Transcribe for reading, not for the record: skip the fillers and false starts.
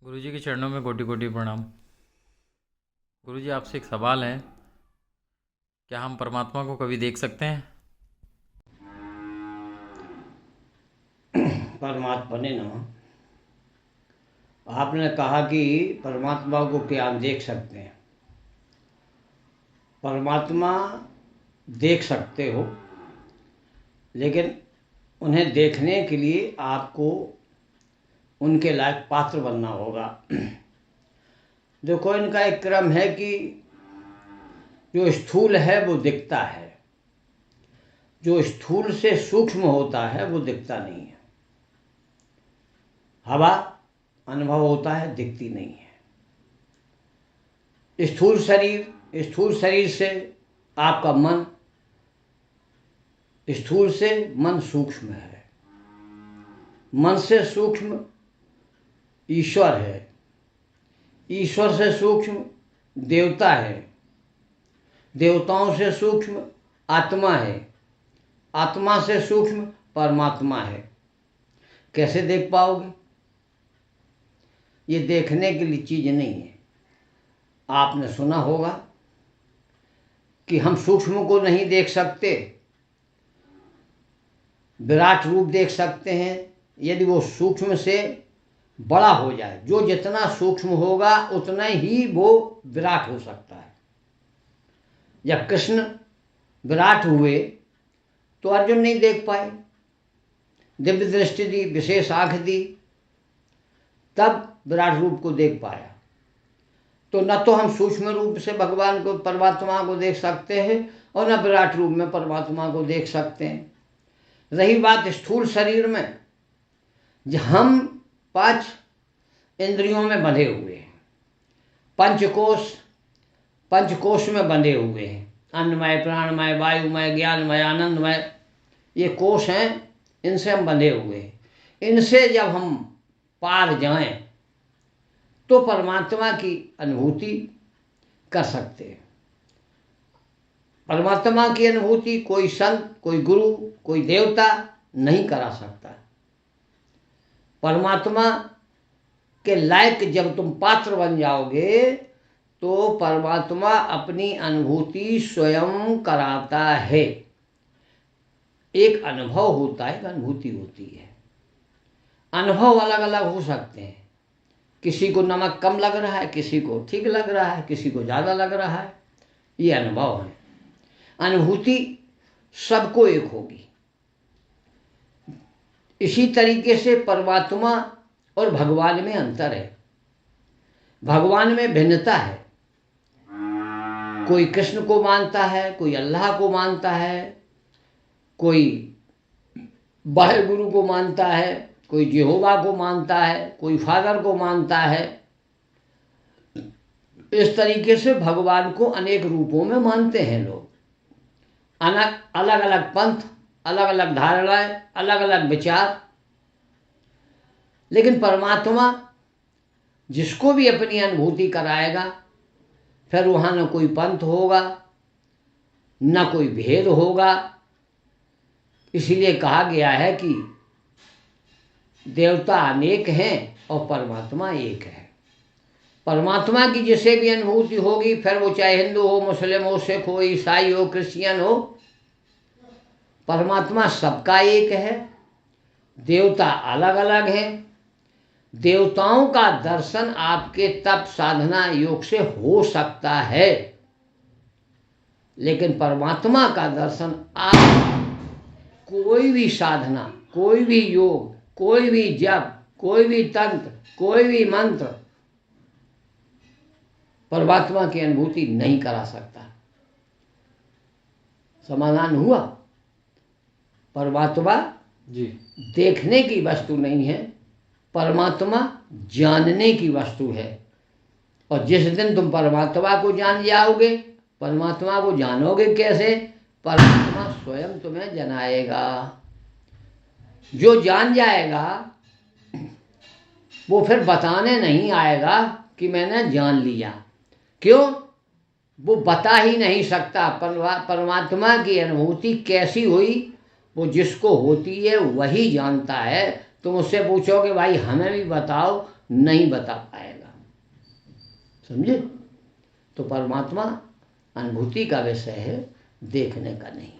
गुरुजी के चरणों में कोटि कोटि प्रणाम। गुरुजी, आपसे एक सवाल है, क्या हम परमात्मा को कभी देख सकते हैं? परमात्मा ने नमः। आपने कहा कि परमात्मा को क्या हम देख सकते हैं। परमात्मा देख सकते हो, लेकिन उन्हें देखने के लिए आपको उनके लायक पात्र बनना होगा। देखो, इनका एक क्रम है कि जो स्थूल है वो दिखता है, जो स्थूल से सूक्ष्म होता है वो दिखता नहीं है। हवा अनुभव होता है, दिखती नहीं है। स्थूल शरीर से आपका मन, स्थूल से मन सूक्ष्म है, मन से सूक्ष्म ईश्वर है, ईश्वर से सूक्ष्म देवता है, देवताओं से सूक्ष्म आत्मा है, आत्मा से सूक्ष्म परमात्मा है। कैसे देख पाओगे? ये देखने के लिए चीज नहीं है। आपने सुना होगा कि हम सूक्ष्म को नहीं देख सकते, विराट रूप देख सकते हैं यदि वो सूक्ष्म से बड़ा हो जाए। जो जितना सूक्ष्म होगा उतना ही वो विराट हो सकता है। जब कृष्ण विराट हुए तो अर्जुन नहीं देख पाए, दिव्य दृष्टि दी, विशेष आंख दी, तब विराट रूप को देख पाया। तो न तो हम सूक्ष्म रूप से भगवान को, परमात्मा को देख सकते हैं, और न विराट रूप में परमात्मा को देख सकते हैं। रही बात स्थूल शरीर में, हम 5 इंद्रियों में बंधे हुए हैं, पंचकोश में बंधे हुए हैं। अन्नमय, प्राणमय, वायुमय, ज्ञानमय, आनंदमय, ये कोश हैं, इनसे हम बंधे हुए हैं। इनसे जब हम पार जाएं तो परमात्मा की अनुभूति कर सकते हैं। परमात्मा की अनुभूति कोई संत, कोई गुरु, कोई देवता नहीं करा सकता। परमात्मा के लायक जब तुम पात्र बन जाओगे तो परमात्मा अपनी अनुभूति स्वयं कराता है। एक अनुभव होता है, एक अनुभूति होती है। अनुभव अलग अलग हो सकते हैं। किसी को नमक कम लग रहा है, किसी को ठीक लग रहा है, किसी को ज़्यादा लग रहा है। ये अनुभव है। अनुभूति सबको एक होगी। इसी तरीके से परमात्मा और भगवान में अंतर है। भगवान में भिन्नता है। कोई कृष्ण को मानता है, कोई अल्लाह को मानता है, कोई वाहे गुरु को मानता है, कोई यहोवा को मानता है, कोई फादर को मानता है। इस तरीके से भगवान को अनेक रूपों में मानते हैं लोग। अलग अलग पंथ, अलग अलग धारणाएं, अलग अलग विचार। लेकिन परमात्मा जिसको भी अपनी अनुभूति कराएगा, फिर वहाँ न कोई पंथ होगा, न कोई भेद होगा। इसीलिए कहा गया है कि देवता अनेक हैं और परमात्मा एक है। परमात्मा की जिसे भी अनुभूति होगी, फिर वो चाहे हिंदू हो, मुस्लिम हो, सिख हो, ईसाई हो, क्रिश्चियन हो, परमात्मा सबका एक है। देवता अलग अलग हैं। देवताओं का दर्शन आपके तप साधना योग से हो सकता है, लेकिन परमात्मा का दर्शन आप कोई भी साधना, कोई भी योग, कोई भी जप, कोई भी तंत्र, कोई भी मंत्र परमात्मा की अनुभूति नहीं करा सकता। समाधान हुआ? परमात्मा जी। देखने की वस्तु नहीं है, परमात्मा जानने की वस्तु है। और जिस दिन तुम परमात्मा को जान जाओगे, परमात्मा को जानोगे कैसे? परमात्मा स्वयं तुम्हें जनाएगा। जो जान जाएगा वो फिर बताने नहीं आएगा कि मैंने जान लिया। क्यों? वो बता ही नहीं सकता। परमात्मा की अनुभूति कैसी हुई, वो जिसको होती है वही जानता है। तुम उससे पूछोगे भाई हमें भी बताओ, नहीं बता पाएगा। समझे? तो परमात्मा अनुभूति का विषय है, देखने का नहीं।